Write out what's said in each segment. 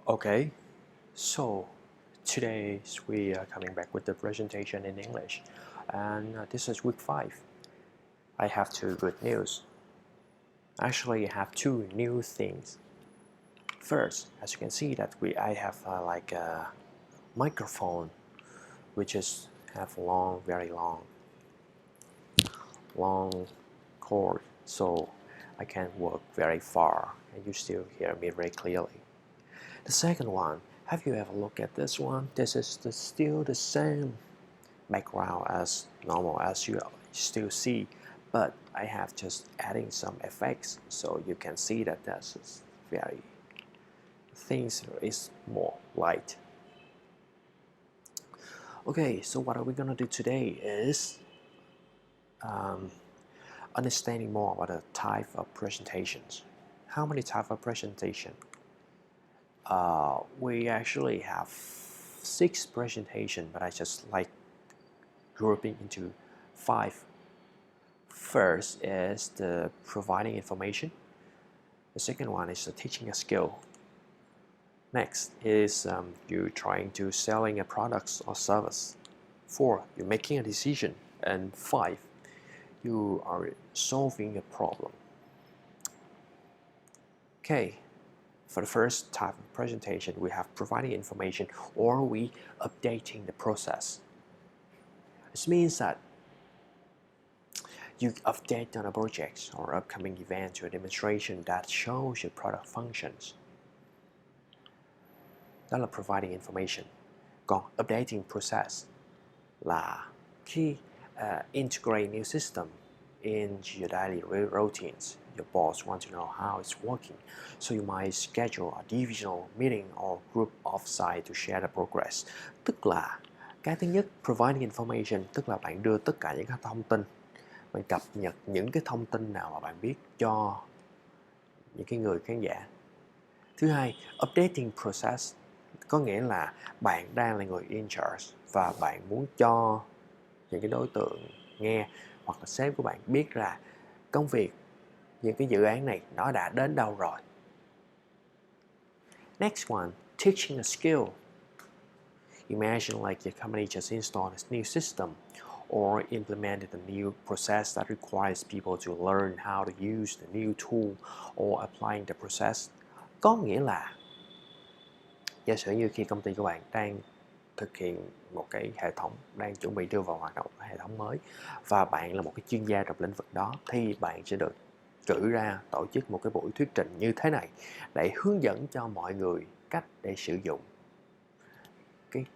Okay, so today we are coming back with the presentation in English, and this is week 5. I have two good news. Actually, I have two new things. First, as you can see that I have like a microphone, which is have very long cord, so I can work very far, and you still hear me very clearly. The second one, have you ever looked at this one? This is still the same background as normal as you still see, but I have just adding some effects so you can see that this is very things is more light. Okay, so what are we gonna do today is understanding more about the type of presentations. How many type of presentation? We actually have 6 presentation, but I just like grouping into 5. First is the providing information. The second one is the teaching a skill. Next is you trying to selling a product or service. 4, you're making a decision. And 5, you are solving a problem. Okay, for the first type of presentation, we have providing information or we updating the process. This means that you update on a project or upcoming event to a demonstration that shows your product functions. Đó là providing information. Còn updating process là khi integrate new system into your daily routines. Your boss wants to know how it's working, so you might schedule a divisional meeting or group offsite to share the progress. Tức là cái thứ nhất, providing information, tức là bạn đưa tất cả những cái thông tin, bạn cập nhật những cái thông tin nào mà bạn biết cho những cái người khán giả. Thứ hai, updating process, có nghĩa là bạn đang là người in charge và bạn muốn cho những cái đối tượng nghe hoặc là sếp của bạn biết là công việc, những cái dự án này nó đã đến đâu rồi. Next one, teaching a skill. Imagine like your company just installed a new system or implemented a new process that requires people to learn how to use the new tool or applying the process. Có nghĩa là giả sử như khi công ty của bạn đang thực hiện một cái hệ thống, đang chuẩn bị đưa vào hoạt động hệ thống mới và bạn là một cái chuyên gia trong lĩnh vực đó, thì bạn sẽ được cử ra tổ chức một cái buổi thuyết trình như thế này để hướng dẫn cho mọi người cách để sử dụng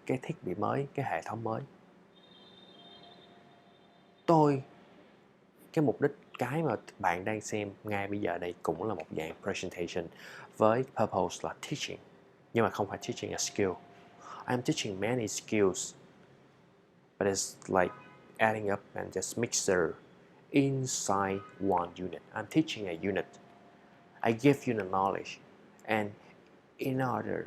cái thiết bị mới, cái hệ thống mới. Cái mục đích, cái mà bạn đang xem ngay bây giờ đây cũng là một dạng presentation với purpose là teaching, nhưng mà không phải teaching a skill. I'm teaching many skills, but it's like adding up and just mixer inside one unit. I'm teaching a unit. I give you the knowledge, and in order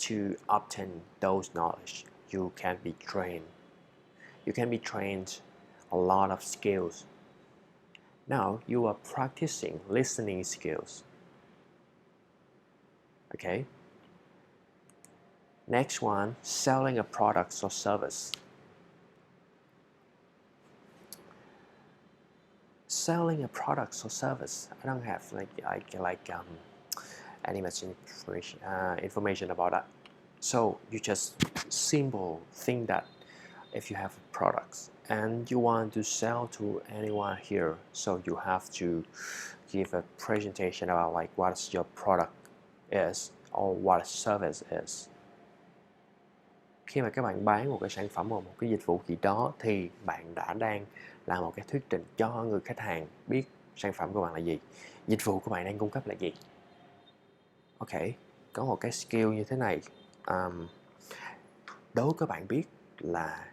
to obtain those knowledge, you can be trained. You can be trained a lot of skills. Now you are practicing listening skills. Okay. Next one, selling a product or service. Selling a product or service. I don't have any much information about that. So you just simple think that if you have products and you want to sell to anyone here, so you have to give a presentation about like what your product is or what service is. Khi mà các bạn bán một cái sản phẩm hoặc một cái dịch vụ gì đó thì bạn đang làm một cái thuyết trình cho người khách hàng biết sản phẩm của bạn là gì, dịch vụ của bạn đang cung cấp là gì. Ok, có một cái skill như thế này. Đố các bạn biết là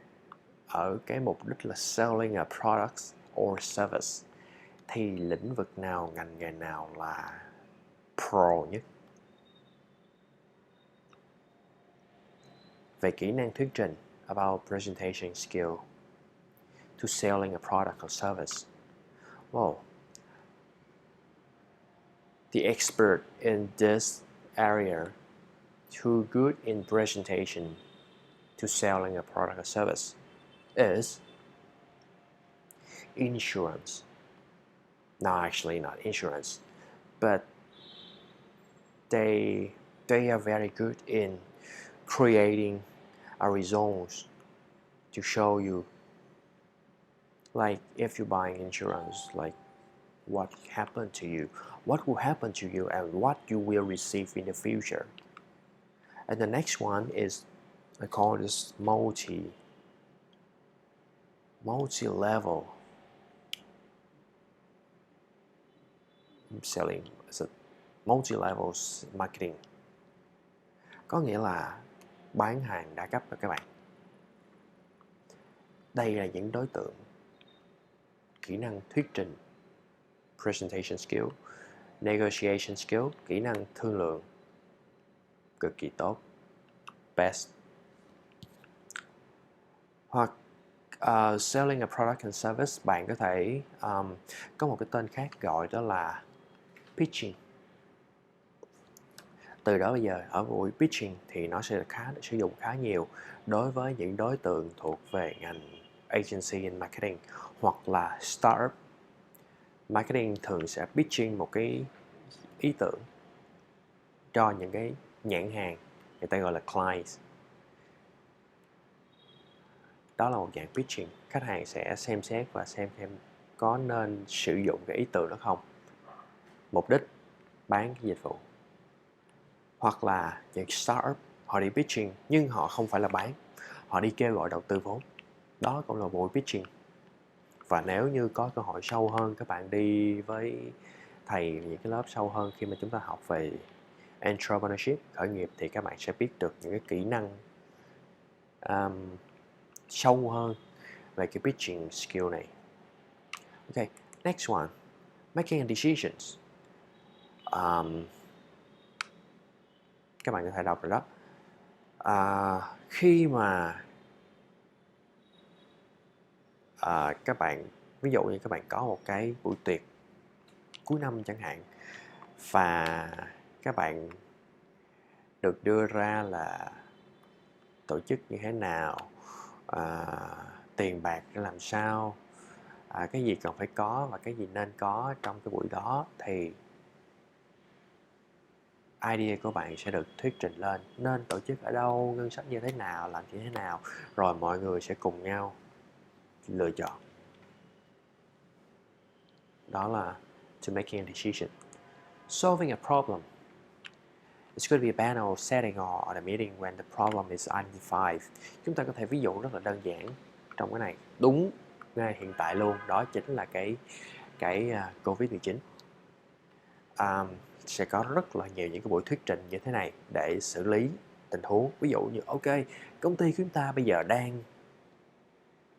ở cái mục đích là selling a product or service thì lĩnh vực nào, ngành nghề nào là pro nhất về kỹ năng thuyết trình, about presentation skill to selling a product or service? Well, the expert in this area too good in presentation to selling a product or service is insurance. No, actually not insurance, but they are very good in creating a results to show you, like if you buying insurance, like what happened to you, what will happen to you, and what you will receive in the future. And the next one is, I call this multi-level selling, multi-level marketing, có nghĩa là bán hàng đa cấp rồi các bạn. Đây là những đối tượng kỹ năng thuyết trình, presentation skill, negotiation skill, kỹ năng thương lượng cực kỳ tốt, best. Hoặc selling a product and service, bạn có thể có một cái tên khác gọi đó là pitching. Từ đó bây giờ ở buổi pitching thì nó sẽ sử dụng khá nhiều đối với những đối tượng thuộc về ngành agency and marketing hoặc là startup. Marketing thường sẽ pitching một cái ý tưởng cho những cái nhãn hàng, người ta gọi là clients. Đó là một dạng pitching. Khách hàng sẽ xem xét và xem có nên sử dụng cái ý tưởng đó không. Mục đích bán cái dịch vụ. Hoặc là những startup, họ đi pitching nhưng họ không phải là bán, họ đi kêu gọi đầu tư vốn. Đó cũng là buổi pitching. Và nếu như có cơ hội sâu hơn, các bạn đi với thầy những cái lớp sâu hơn khi mà chúng ta học về entrepreneurship, khởi nghiệp, thì các bạn sẽ biết được những cái kỹ năng sâu hơn về cái pitching skill này. Ok, next one, making decisions. Các bạn có thể đọc rồi đó. Khi mà các bạn, ví dụ như các bạn có một cái buổi tiệc cuối năm chẳng hạn, và các bạn được đưa ra là tổ chức như thế nào, tiền bạc để làm sao, cái gì cần phải có và cái gì nên có trong cái buổi đó, thì idea của bạn sẽ được thuyết trình lên, nên tổ chức ở đâu, ngân sách như thế nào, làm như thế nào, rồi mọi người sẽ cùng nhau lựa chọn. Đó là to making a decision. Solving a problem. It's going to be a panel setting or a meeting when the problem is identified. Chúng ta có thể ví dụ rất là đơn giản trong cái này, đúng ngay hiện tại luôn, đó chính là cái Covid-19. Sẽ có rất là nhiều những cái buổi thuyết trình như thế này để xử lý tình huống. Ví dụ như ok, công ty của chúng ta bây giờ đang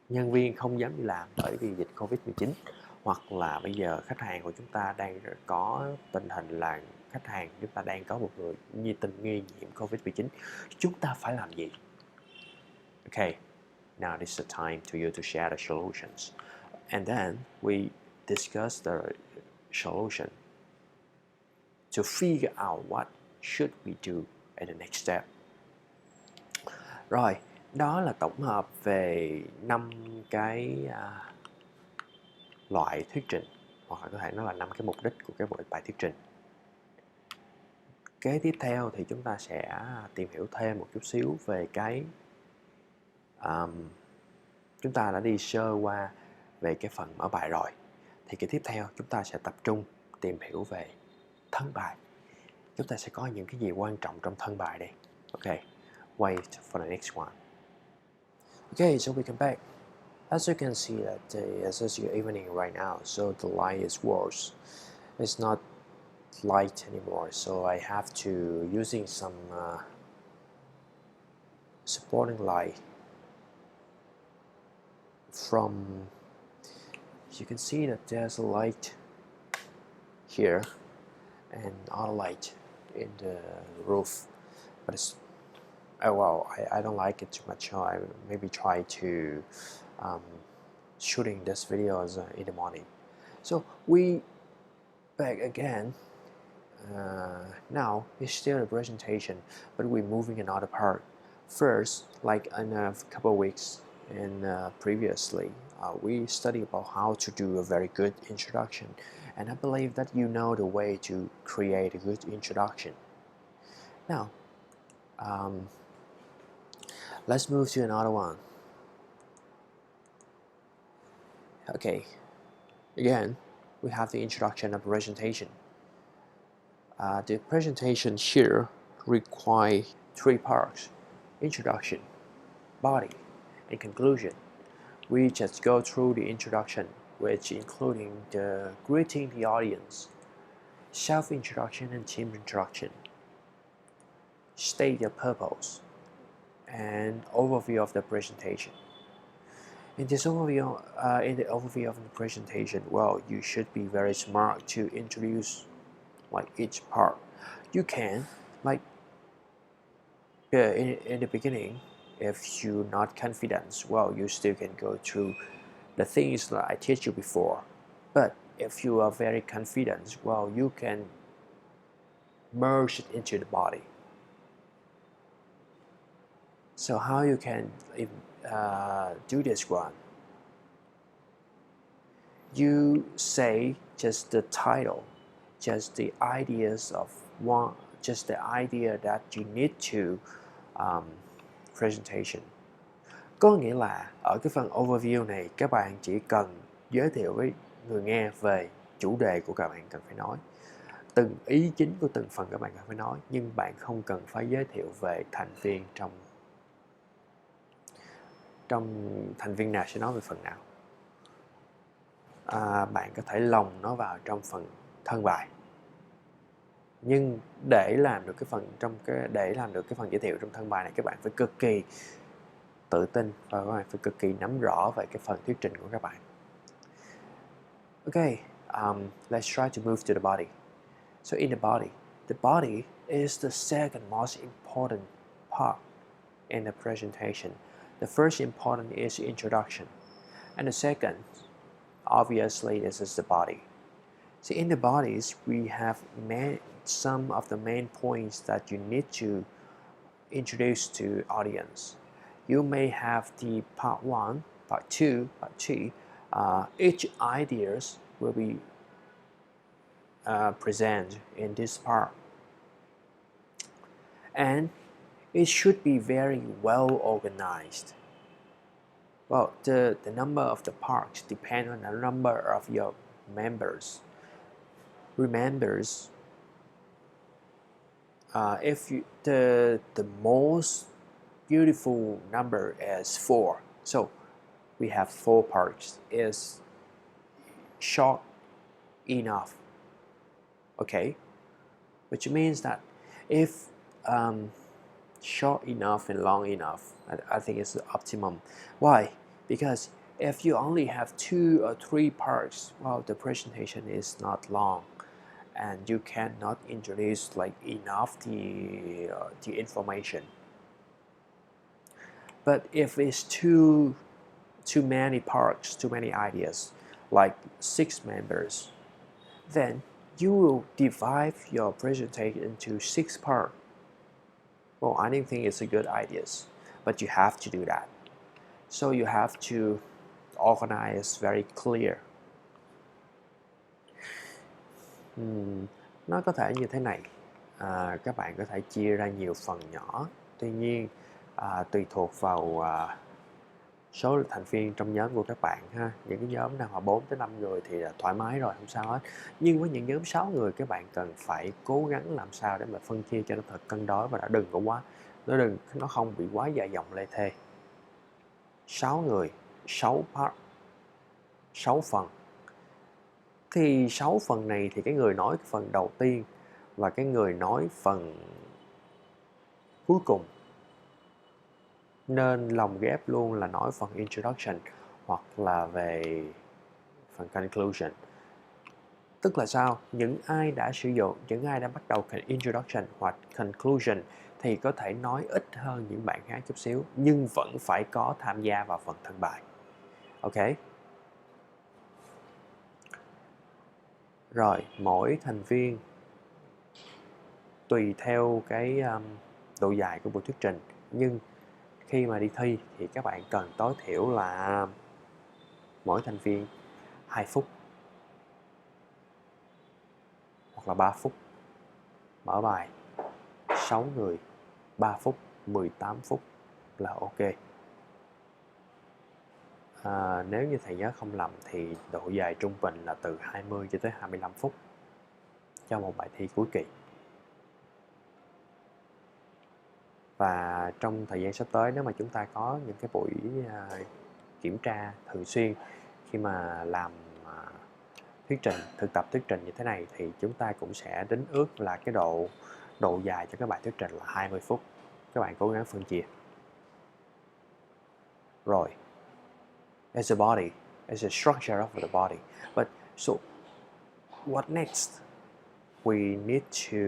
nhân viên không dám đi làm bởi vì dịch Covid-19, hoặc là bây giờ khách hàng của chúng ta đang có tình hình là khách hàng chúng ta đang có một người nghi nhiễm Covid-19, chúng ta phải làm gì? Okay, now this is the time to you to share the solutions, and then we discuss the solution to figure out what should we do at the next step. Rồi, đó là tổng hợp về 5 cái loại thuyết trình, hoặc là có thể nói là 5 cái mục đích của cái bài thuyết trình. Kế tiếp theo thì chúng ta sẽ tìm hiểu thêm một chút xíu về cái chúng ta đã đi sơ qua về cái phần mở bài rồi, thì cái tiếp theo chúng ta sẽ tập trung tìm hiểu về thân bài. Chúng ta sẽ có những cái gì quan trọng trong thân bài đây. Ok, wait for the next one. Okay, so we come back. As you can see that it's just evening right now, so the light is worse. It's not light anymore, so I have to using some supporting light from. You can see that there's a light here and other light in the roof, but it's I don't like it too much, so I maybe try to shooting this videos in the morning. So we back again. Now it's still a presentation, but we're moving another part. First, like in a couple of weeks and previously, we studied about how to do a very good introduction, and I believe that you know the way to create a good introduction. Now, let's move to another one. Okay, again, we have the introduction of presentation. The presentation here requires three parts: introduction, body, and conclusion. We just go through the introduction, which including the greeting the audience, self-introduction and team introduction, state the purpose, and overview of the presentation. In the overview of the presentation, well, you should be very smart to introduce like each part. You can like in the beginning, if you're not confident, well, you still can go through the things that I teach you before. But if you are very confident, well, you can merge it into the body. So how you can do this one? You say just the title, just the ideas of one, just the idea that you need to presentation. Có nghĩa là ở cái phần overview này các bạn chỉ cần giới thiệu với người nghe về chủ đề của các bạn cần phải nói, từng ý chính của từng phần các bạn cần phải nói, nhưng bạn không cần phải giới thiệu về thành viên trong thành viên nào sẽ nói về phần nào. Bạn có thể lồng nó vào trong phần thân bài, nhưng để làm được cái phần giới thiệu trong thân bài này, các bạn phải cực kỳ tự tin và các bạn phải cực kỳ nắm rõ về cái phần thuyết trình của các bạn. Okay, let's try to move to the body. So in the body is the second most important part in the presentation. The first important is introduction, and the second, obviously, this is the body. So in the bodies, we have some of the main points that you need to introduce to audience. You may have the part 1, part 2, part 3. Each ideas will be presented in this part. And it should be very well organized. Well, the number of the parts depend on the number of your members. Remember, if the most beautiful number is 4, so we have 4 parts, is short enough. Okay, which means that if short enough and long enough, I think it's the optimum. Why? Because if you only have 2 or 3 parts, well, the presentation is not long, and you cannot introduce like enough the information. But if it's too many parts, too many ideas, like 6 members, then you will divide your presentation into 6 parts. Well, I don't think it's a good idea, but you have to do that. So you have to organize very clear. Nó có thể như thế này, các bạn có thể chia ra nhiều phần nhỏ. Tuy nhiên, tùy thuộc vào số thành viên trong nhóm của các bạn ha. Những cái nhóm nào mà 4 tới 5 người thì là thoải mái rồi, không sao hết. Nhưng với những nhóm 6 người, các bạn cần phải cố gắng làm sao để mà phân chia cho nó thật cân đối, và đừng có quá, nó không bị quá dài dòng lê thê. 6 người, 6 part, 6 phần. Thì 6 phần này thì cái người nói cái phần đầu tiên và cái người nói phần cuối cùng nên lồng ghép luôn là nói phần introduction hoặc là về phần conclusion. Tức là sao? Những ai đã bắt đầu introduction hoặc conclusion thì có thể nói ít hơn những bạn khác chút xíu, nhưng vẫn phải có tham gia vào phần thân bài. Ok? Rồi, mỗi thành viên tùy theo cái độ dài của buổi thuyết trình, nhưng khi mà đi thi thì các bạn cần tối thiểu là mỗi thành viên 2 phút hoặc là 3 phút. Mở bài 6 người 3 phút, 18 phút là ok. Nếu như thầy nhớ không lầm thì độ dài trung bình là từ 20 cho tới 25 phút cho một bài thi cuối kỳ. Và trong thời gian sắp tới, nếu mà chúng ta có những cái buổi kiểm tra thường xuyên khi mà làm thuyết trình, thực tập thuyết trình như thế này, thì chúng ta cũng sẽ đính ước là cái độ dài cho các bài thuyết trình là 20 phút. Các bạn cố gắng phân chia. Rồi, as a body, as a structure of the body. But so, what next? We need to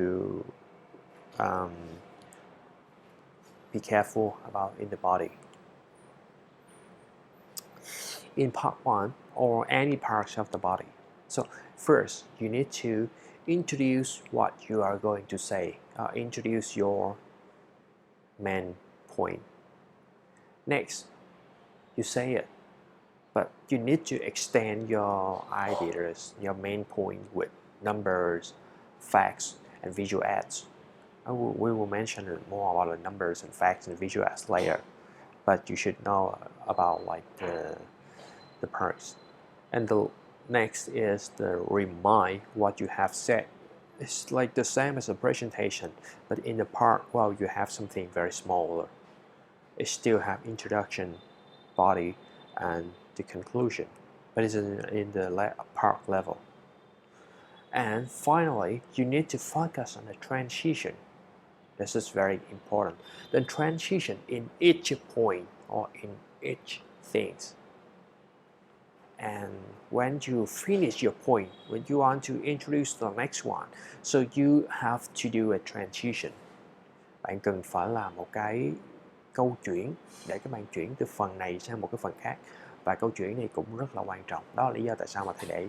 be careful about in the body. In part 1 or any parts of the body. So first, you need to introduce what you are going to say. Introduce your main point. Next, you say it, but you need to extend your ideas, your main point with numbers, facts, and visual aids. We will mention more about the numbers and facts and visual aids later, but you should know about like the parts. And the next is the remind what you have said. It's like the same as a presentation, but in the part, well, you have something very smaller. It still have introduction, body, and the conclusion, but it's in the part level. And finally, you need to focus on the transition. This is very important. The transition in each point or in each things. And when you finish your point, when you want to introduce the next one, so you have to do a transition. Bạn cần phải làm một cái câu chuyển để các bạn chuyển từ phần này sang một cái phần khác. Và câu chuyển này cũng rất là quan trọng. Đó là lý do tại sao mà thầy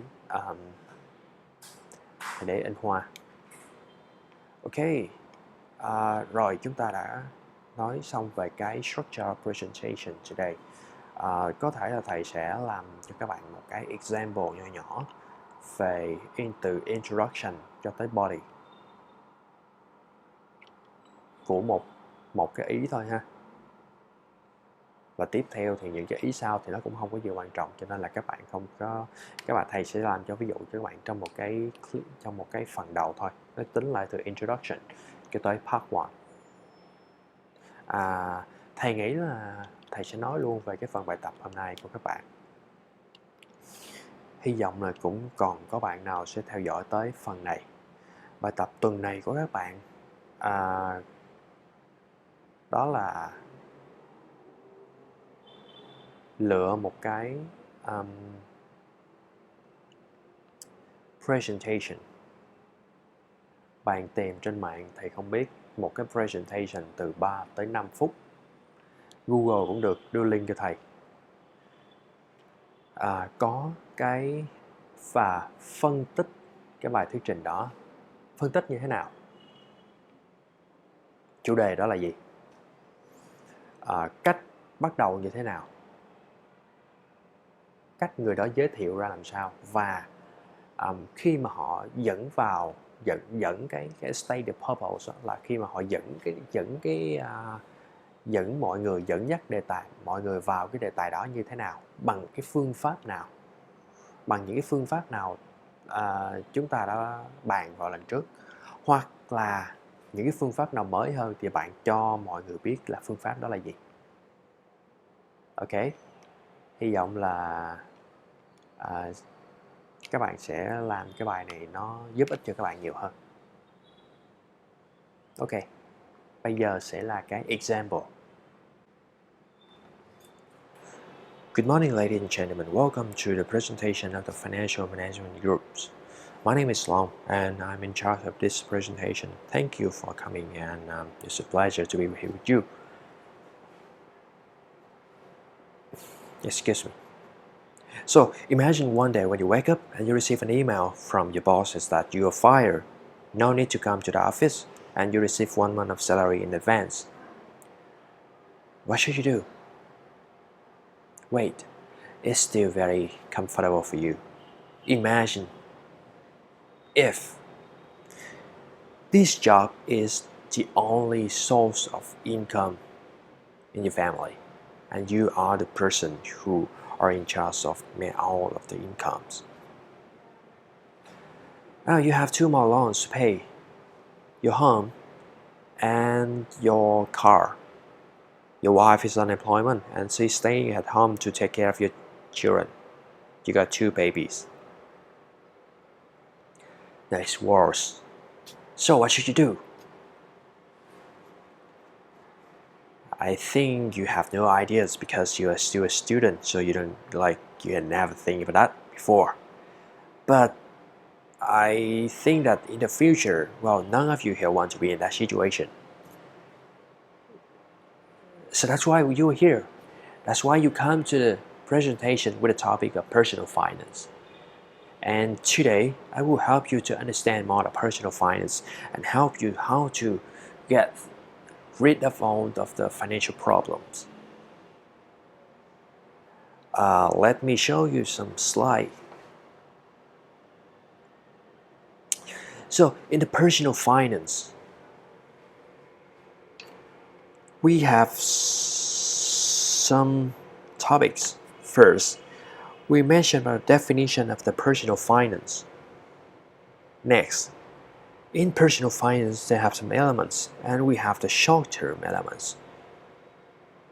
để in hoa. Ok, rồi chúng ta đã nói xong về cái structure presentation today. Có thể là thầy sẽ làm cho các bạn một cái example nhỏ nhỏ về từ introduction cho tới body của một cái ý thôi ha. Và tiếp theo thì những cái ý sau thì nó cũng không có gì quan trọng, cho nên là các bạn thầy sẽ làm cho ví dụ cho các bạn trong một cái phần đầu thôi. Nó tính lại từ introduction cho tới part 1. Thầy nghĩ là thầy sẽ nói luôn về cái phần bài tập hôm nay của các bạn. Hy vọng là cũng còn có bạn nào sẽ theo dõi tới phần này. Bài tập tuần này của các bạn đó là lựa một cái presentation. Bạn tìm trên mạng, thầy không biết, một cái presentation từ 3 tới 5 phút. Google cũng được, đưa link cho thầy. Có cái và phân tích cái bài thuyết trình đó. Phân tích như thế nào? Chủ đề đó là gì? Cách bắt đầu như thế nào? Cách người đó giới thiệu ra làm sao? Và khi mà họ dẫn cái state the purpose, là khi mà họ dẫn mọi người, dẫn dắt đề tài mọi người vào cái đề tài đó như thế nào, bằng cái phương pháp nào, bằng những cái phương pháp nào chúng ta đã bàn vào lần trước, hoặc là những cái phương pháp nào mới hơn thì bạn cho mọi người biết là phương pháp đó là gì. Ok, hy vọng là các bạn sẽ làm cái bài này nó giúp ích cho các bạn nhiều hơn. Ok, bây giờ sẽ là cái example. Good morning, ladies and gentlemen. Welcome to the presentation of the Financial Management Groups. My name is Long, and I'm in charge of this presentation. Thank you for coming, and it's a pleasure to be here with you. Excuse me. So, imagine one day when you wake up and you receive an email from your bosses that you are fired. No need to come to the office. and you receive 1 month of salary in advance. What should you do? Wait, it's still very comfortable for you. Imagine if this job is the only source of income in your family, and you are the person who are in charge of all of the incomes. Now you have 2 more loans to pay: your home and your car. Your wife is unemployment and she's staying at home to take care of your children. You got 2 babies. That is worse. So what should you do? I think you have no ideas because you are still a student, so you had never think about that before. But I think that in the future, well, none of you here want to be in that situation. So that's why you are here. That's why you come to the presentation with the topic of personal finance. And today, I will help you to understand more of personal finance and help you how to get rid of all of the financial problems. Let me show you some slides. So in the personal finance, we have some topics. First, we mentioned about the definition of the personal finance. Next, in personal finance, they have some elements, and we have the short-term elements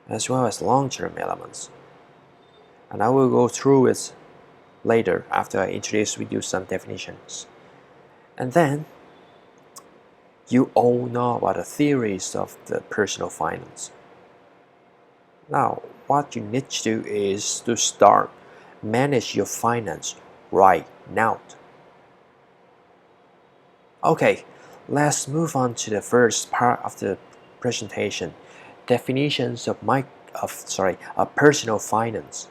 as well as long-term elements. And I will go through it later after I introduce with you some definitions. And then you all know about the theories of the personal finance. Now, what you need to do is to start manage your finance right now. Okay, let's move on to the first part of the presentation, definitions of personal finance.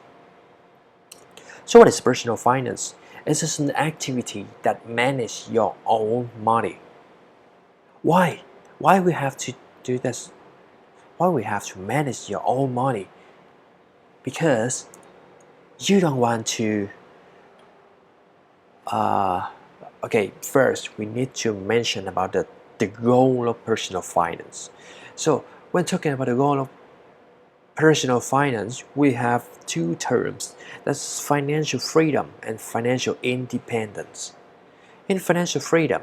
So what is personal finance? It's just an activity that manages your own money. Why? Why we have to do this? Why we have to manage your own money? Because you don't want to okay, first we need to mention about the goal of personal finance. So when talking about the goal of personal finance, we have 2 terms. That's financial freedom and financial independence. In financial freedom,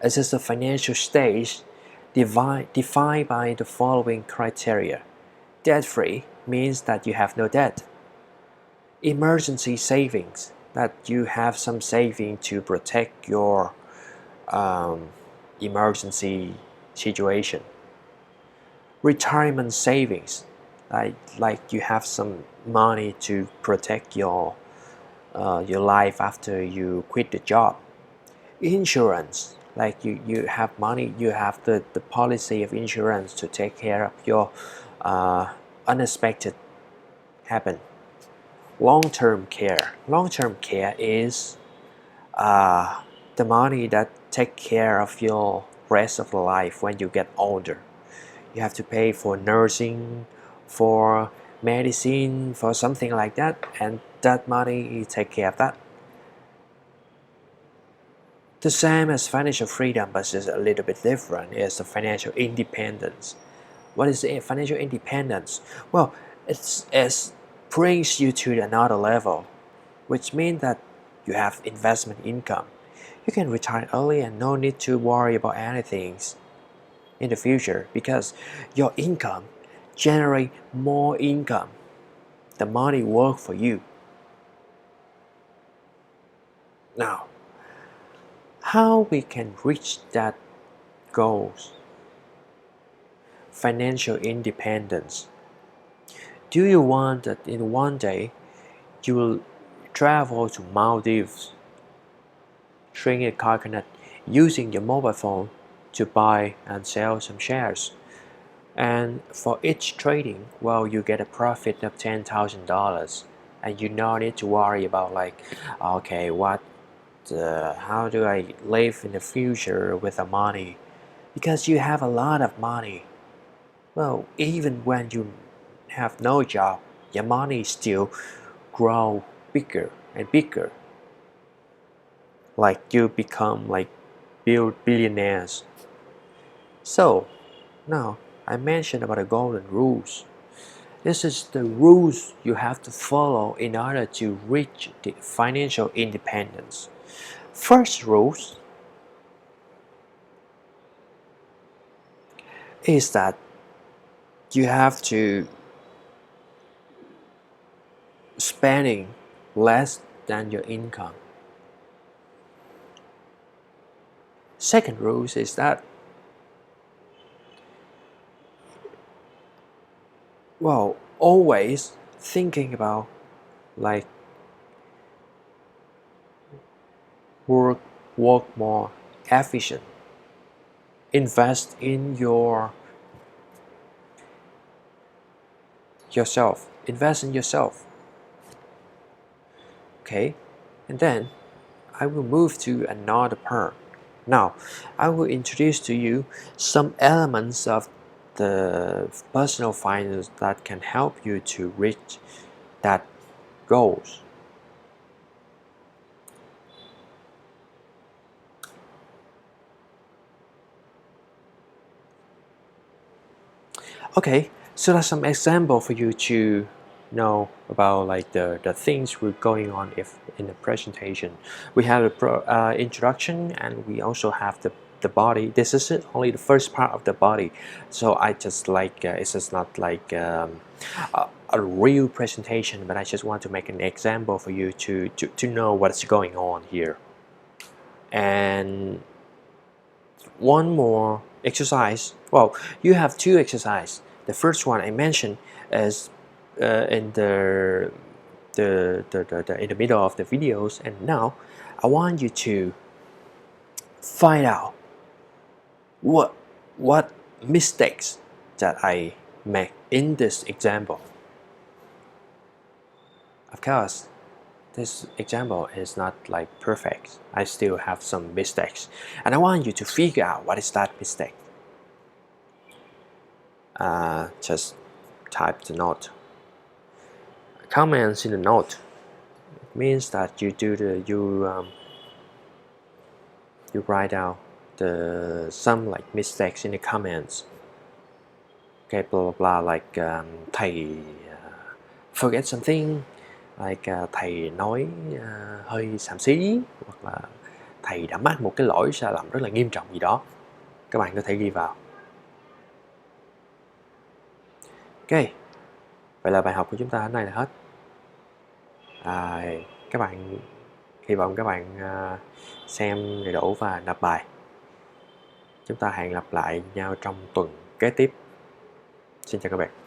it is a financial stage defined by the following criteria. Debt-free means that you have no debt. Emergency savings, that you have some saving to protect your emergency situation. Retirement savings, like you have some money to protect your life after you quit the job. Insurance, like you have money, you have the policy of insurance to take care of your unexpected happen. Long-term care. Long-term care is the money that take care of your rest of the life when you get older. You have to pay for nursing, for medicine, for something like that, and that money you take care of that. The same as financial freedom, but it's a little bit different, is the financial independence. What is financial independence? Well, it brings you to another level, which means that you have investment income. You can retire early and no need to worry about anything in the future because your income generate more income. The money work for you. Now, how we can reach that goals? Financial independence. Do you want that in one day you will travel to Maldives, drink a coconut, using your mobile phone to buy and sell some shares, and for each trading, well, you get a profit of $10,000, and you don't need to worry about okay, what how do I live in the future with the money? Because you have a lot of money. Well, even when you have no job, your money still grow bigger and bigger. Like you become like billionaires. So now I mentioned about the golden rules. This is the rules you have to follow in order to reach the financial independence. First rules is that you have to spending less than your income. Second rule is that, well, always thinking about like work more efficient. Invest in yourself. Invest in yourself. Okay, and then I will move to another part. Now, I will introduce to you some elements of the personal finance that can help you to reach that goals. Okay, so that's some example for you to know about like the things we're going on if in the presentation. We have a introduction and we also have the body. This is only the first part of the body, so I just like it's just not like a real presentation, but I just want to make an example for you to know what's going on here. And one more exercise. Well, you have two exercises. The first one I mentioned is in the in the middle of the videos, and now I want you to find out what mistakes that I make in this example. Of course, this example is not like perfect. I still have some mistakes, and I want you to figure out what is that mistake. Just type the note. Comments in the note. It means that you do the you write down some like mistakes in the comments. Okay, blah blah blah, like thầy forget something, like thầy nói hơi xàm xí, hoặc là thầy đã mắc một cái lỗi sai lầm rất là nghiêm trọng gì đó. Các bạn có thể ghi vào. Ok, vậy là bài học của chúng ta hôm nay là hết. Các bạn hy vọng các bạn xem đầy đủ và nộp bài. Chúng ta hẹn gặp lại nhau trong tuần kế tiếp. Xin chào các bạn.